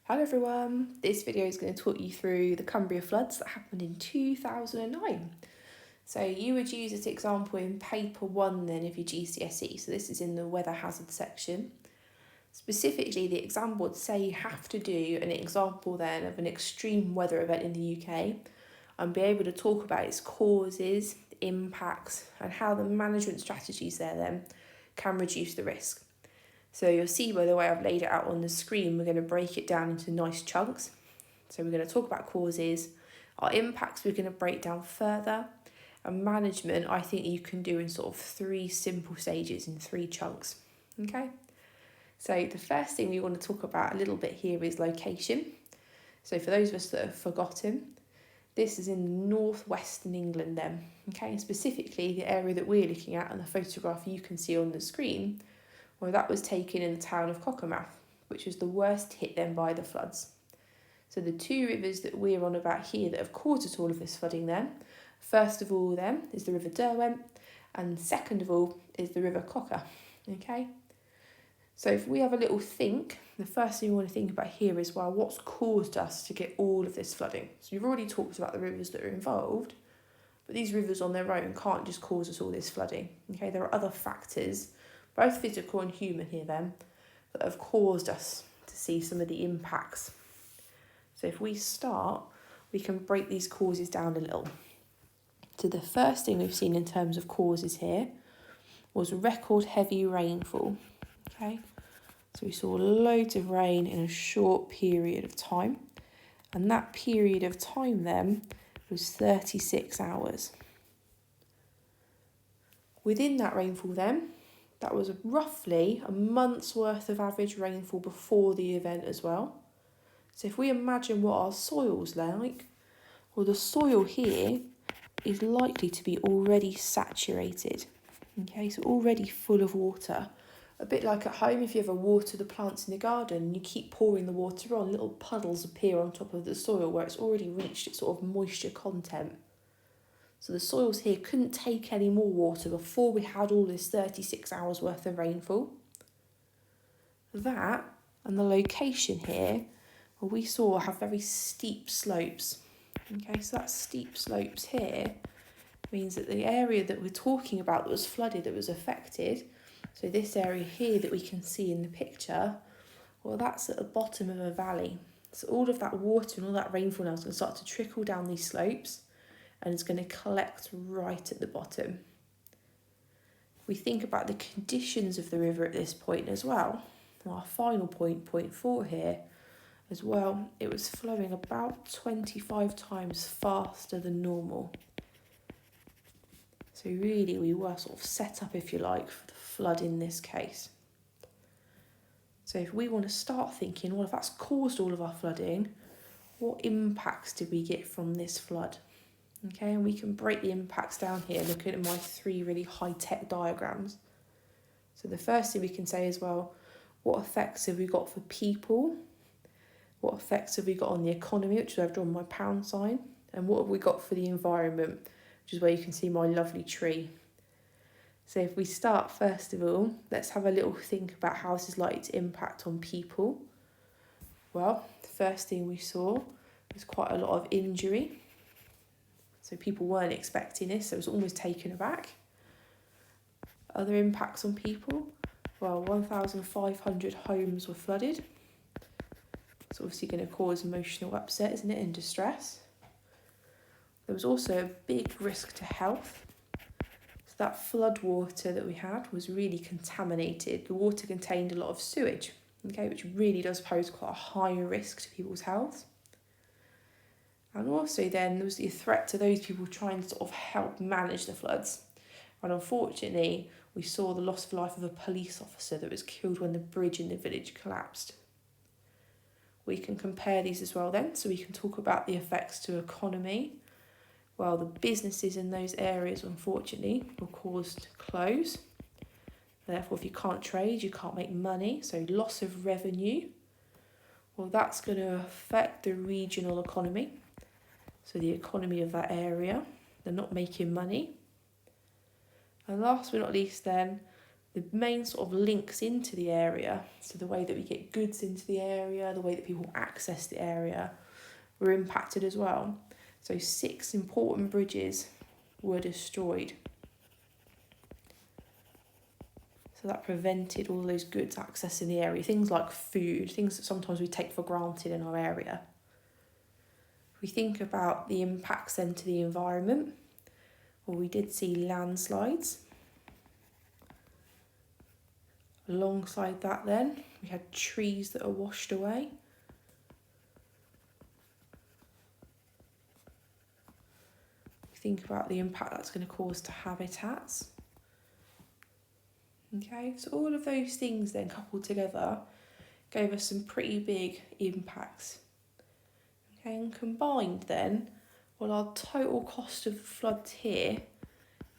Hello everyone, this video is going to talk you through the Cumbria floods that happened in 2009. So you would use this example in paper 1 then of your GCSE, so this is in the weather hazard section. Specifically, the exam would say you have to do an example then of an extreme weather event in the UK and be able to talk about its causes, impacts and how the management strategies there then can reduce the risk. So you'll see by the way I've laid it out on the screen, we're going to break it down into nice chunks. So we're going to talk about causes, our impacts we're going to break down further, and management I think you can do in sort of 3 simple stages in 3 chunks. Okay, so the first thing we want to talk about a little bit here is location. So for those of us that have forgotten, this is in northwestern England then, okay, specifically the area that we're looking at and the photograph you can see on the screen. Well, that was taken in the town of Cockermouth, which was the worst hit then by the floods. So the 2 rivers that we're on about here that have caused us all of this flooding then, first of all then is the River Derwent, and second of all is the River Cocker, okay? So if we have a little think, the first thing we want to think about here is, well, what's caused us to get all of this flooding? So you've already talked about the rivers that are involved, but these rivers on their own can't just cause us all this flooding, okay? There are other factors, both physical and human here then, that have caused us to see some of the impacts. So if we start, we can break these causes down a little. So the first thing we've seen in terms of causes here was record heavy rainfall, okay? So we saw loads of rain in a short period of time, and that period of time then was 36 hours. Within that rainfall then, that was roughly a month's worth of average rainfall before the event as well. So if we imagine what our soil's like, well, the soil here is likely to be already saturated, okay, so already full of water. A bit like at home, if you ever water the plants in the garden and you keep pouring the water on, little puddles appear on top of the soil where it's already reached its sort of moisture content. So the soils here couldn't take any more water before we had all this 36 hours worth of rainfall. That and the location here, well, we saw have very steep slopes. Okay, so that steep slopes here means that the area that we're talking about that was flooded, that was affected, so this area here that we can see in the picture, well, that's at the bottom of a valley. So all of that water and all that rainfall now is going to start to trickle down these slopes, and it's going to collect right at the bottom. We think about the conditions of the river at this point as well. Our final point, point 4 here, as well, it was flowing about 25 times faster than normal. So really we were sort of set up, if you like, for the flood in this case. So if we want to start thinking, well, if that's caused all of our flooding, what impacts did we get from this flood? Okay, and we can break the impacts down here, looking at my 3 really high-tech diagrams. So the first thing we can say is, well, what effects have we got for people? What effects have we got on the economy, which is where I've drawn my pound sign? And what have we got for the environment, which is where you can see my lovely tree. So if we start, first of all, let's have a little think about how this is likely to impact on people. Well, the first thing we saw was quite a lot of injury. So people weren't expecting this, so it was almost taken aback. Other impacts on people, well, 1,500 homes were flooded. It's obviously going to cause emotional upset, isn't it, and distress. There was also a big risk to health. So that flood water that we had was really contaminated. The water contained a lot of sewage, okay, which really does pose quite a high risk to people's health. And also then there was the threat to those people trying to sort of help manage the floods. And unfortunately, we saw the loss of life of a police officer that was killed when the bridge in the village collapsed. We can compare these as well then, so we can talk about the effects to economy. Well, the businesses in those areas, unfortunately, were caused to close. Therefore, if you can't trade, you can't make money, so loss of revenue. Well, that's going to affect the regional economy. So the economy of that area, they're not making money. And last but not least then, the main sort of links into the area, so the way that we get goods into the area, the way that people access the area, were impacted as well. So 6 important bridges were destroyed. So that prevented all those goods accessing the area, things like food, things that sometimes we take for granted in our area. If we think about the impacts then to the environment, well, we did see landslides. Alongside that then, we had trees that are washed away. Think about the impact that's going to cause to habitats. Okay, so all of those things then coupled together gave us some pretty big impacts. Okay, and combined then, well, our total cost of the floods here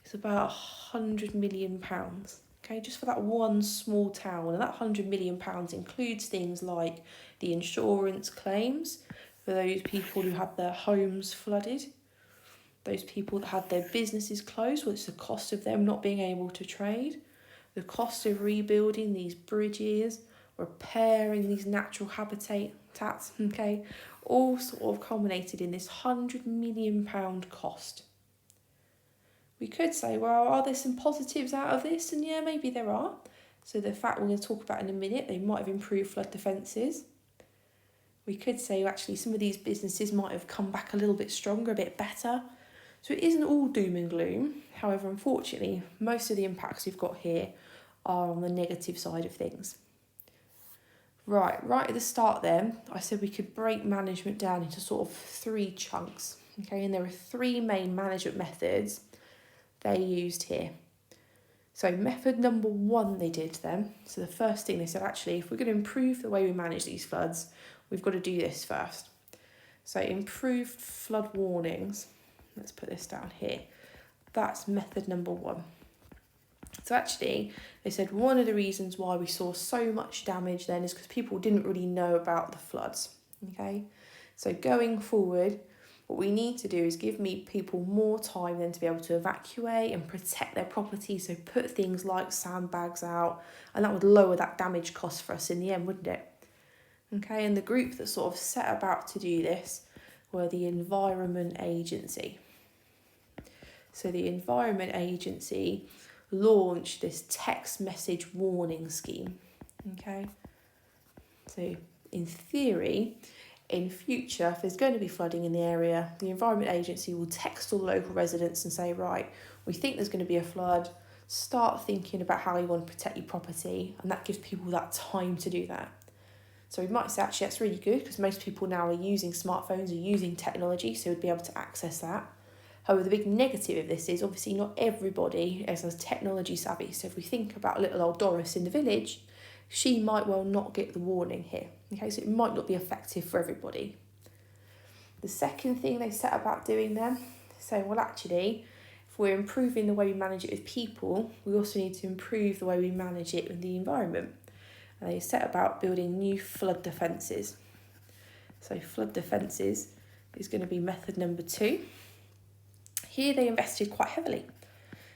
is about £100 million. Okay, just for that one small town, and that £100 million includes things like the insurance claims for those people who had their homes flooded, those people that had their businesses closed, well, it's the cost of them not being able to trade, the cost of rebuilding these bridges, repairing these natural habitats, okay, all sort of culminated in this £100 million cost. We could say, well, are there some positives out of this? And yeah, maybe there are. So the fact we're going to talk about in a minute, they might have improved flood defences. We could say, actually, some of these businesses might have come back a little bit stronger, a bit better. So it isn't all doom and gloom. However, unfortunately, most of the impacts we've got here are on the negative side of things. Right at the start then, I said we could break management down into sort of 3 chunks. Okay, and there are 3 main management methods they used here. So method number 1 they did then. So the first thing they said, actually, if we're going to improve the way we manage these floods, we've got to do this first. So improved flood warnings. Let's put this down here. That's method number 1. So actually, they said one of the reasons why we saw so much damage then is because people didn't really know about the floods. Okay, so going forward, what we need to do is give people more time then to be able to evacuate and protect their property. So put things like sandbags out, and that would lower that damage cost for us in the end, wouldn't it? Okay, and the group that sort of set about to do this were the Environment Agency. So the Environment Agency launched this text message warning scheme. Okay, so in theory, in future, if there's going to be flooding in the area, the Environment Agency will text all the local residents and say, right, we think there's going to be a flood, start thinking about how you want to protect your property, and that gives people that time to do that. So we might say, actually, that's really good because most people now are using smartphones, are using technology, so we'd be able to access that. However, the big negative of this is obviously not everybody is as technology savvy. So if we think about little old Doris in the village, she might well not get the warning here. Okay, so it might not be effective for everybody. The second thing they set about doing then, saying, well, actually, if we're improving the way we manage it with people, we also need to improve the way we manage it with the environment. And they set about building new flood defences. So flood defences is going to be method number 2. Here they invested quite heavily.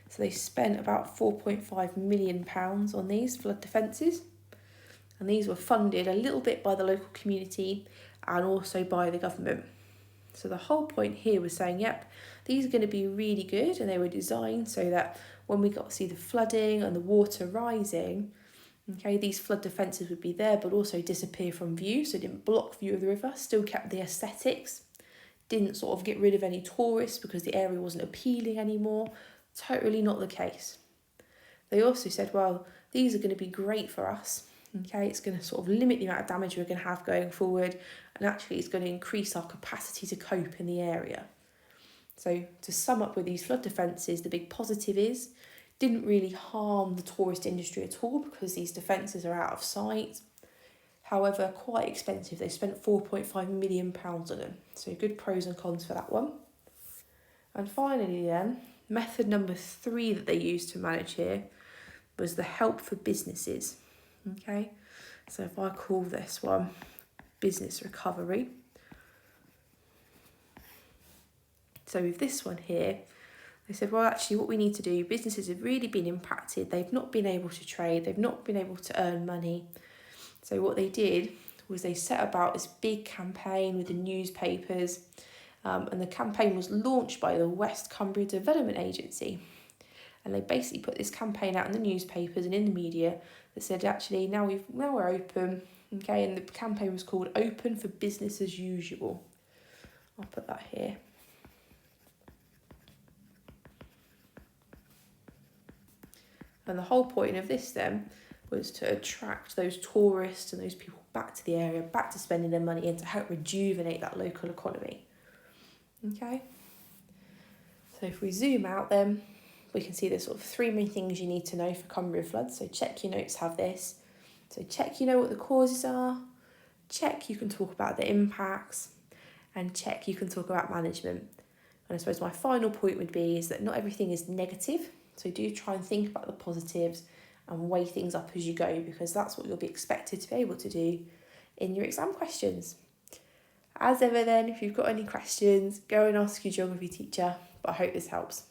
So they spent about £4.5 million on these flood defences. And these were funded a little bit by the local community and also by the government. So the whole point here was saying, yep, these are going to be really good, and they were designed so that when we got to see the flooding and the water rising, okay, these flood defences would be there but also disappear from view, so it didn't block view of the river, still kept the aesthetics, didn't sort of get rid of any tourists because the area wasn't appealing anymore. Totally not the case. They also said, well, these are going to be great for us. Okay, it's going to sort of limit the amount of damage we're going to have going forward, and actually it's going to increase our capacity to cope in the area. So to sum up with these flood defences, the big positive is didn't really harm the tourist industry at all because these defences are out of sight. However, quite expensive. They spent £4.5 million on them. So good pros and cons for that one. And finally then, method number 3 that they used to manage here was the help for businesses. Okay, so if I call this one business recovery. So with this one here, They said, well, actually what we need to do, businesses have really been impacted. They've not been able to trade. They've not been able to earn money. So what they did was they set about this big campaign with the newspapers, and the campaign was launched by the West Cumbria Development Agency. And they basically put this campaign out in the newspapers and in the media that said, actually, now we're open, okay, and the campaign was called Open for Business as Usual. I'll put that here. And the whole point of this then was to attract those tourists and those people back to the area, back to spending their money, and to help rejuvenate that local economy. Okay? So if we zoom out then, we can see there's sort of three main things you need to know for Cumbrian floods. So check your notes have this. So check you know what the causes are, check you can talk about the impacts, and check you can talk about management. And I suppose my final point would be is that not everything is negative. So do try and think about the positives and weigh things up as you go, because that's what you'll be expected to be able to do in your exam questions. As ever then, if you've got any questions, go and ask your geography teacher, but I hope this helps.